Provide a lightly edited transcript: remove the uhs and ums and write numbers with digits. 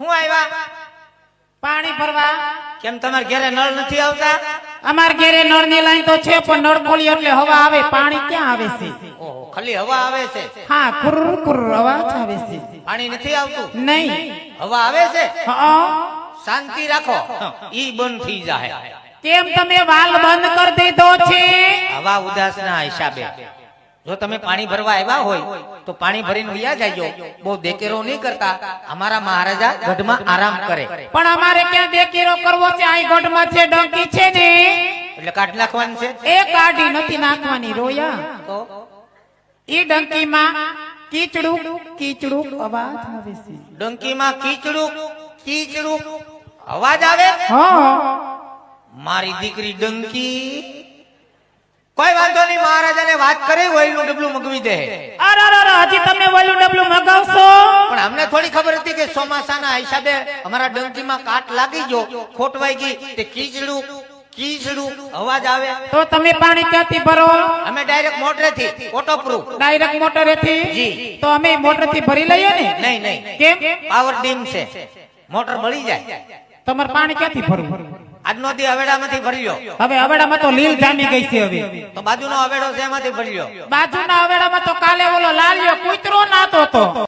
હું આવ્યા પાણી ભરવા. કેમ તમાર ઘરે નળ નથી આવતા? અમાર ઘરે નળ ની લાઈન તો છે પણ નળ ખોલી એટલે હવા આવે, પાણી ક્યાં આવે છે? ઓહો, ખાલી હવા આવે છે? હા, કુર કુર અવાજ આવે છે. પાણી નથી આવતું? નહીં. હવા આવે છે? હા. શાંતિ રાખો, ઈ બંધ થઈ જાય. કેમ તમે વાલ બંધ કરી દીધો છે? હવા ઉદાસના હિસાબે. જો તમે પાણી ભરવા આવ્યા હોય તો પાણી ભરીને વયા જાજો, બહુ દેકેરો નહીં કરતા. અમારા મહારાજા ગઢમાં આરામ કરે. પણ અમારે ક્યાં દેકેરો કરવો છે? આ ગઢમાં છે ડંકી છે ને, એટલે કાઢ નાખવાનું છે. એ કાઢી નથી નાખવાની રોયા. તો ઈ ડંકીમાં કીચડું કીચડું અવાજ આવે છે. ડંકીમાં કીચડું કીચડું અવાજ આવે? હા. મારી દીકરી ડંકી. કોઈ વાંધો નહીં, મહારાજાને વાત કરી વહીનું ડબલું મગવી દે. અરે હજી તમે વલું ડબલું મગાવશો? પણ અમને થોડી ખબર હતી કે ચોમાસાના હિસાબે અમારા ડંકીમાં કાટ લાગી ગયો, ખોટવાઈ ગઈ, તે કીચડું કીચડું અવાજ આવે. તો તમે પાણી ક્યાંથી ભરો? અમે ડાયરેક્ટ મોટરેથી, વોટરપ્રૂફ. ડાયરેક્ટ મોટરેથી? જી. તો અમે મોટરથી ભરી લઈએ ને? નહીં નહીં, કેમ? પાવર ડીમ છે, મોટર બળી જાય. તમારે પાણી ક્યાંથી ભરવું? આજનો દી હવેડામાંથી ભરી લો. હવે અવેડામાં તો લીલ જામી ગઈ છે. હવે તો બાજુનો હવેડો છે એમાંથી ભરી લો. બાજુના અવેડામાં તો કાલે ઓલો લાલિયો કૂતરો નાતો હતો.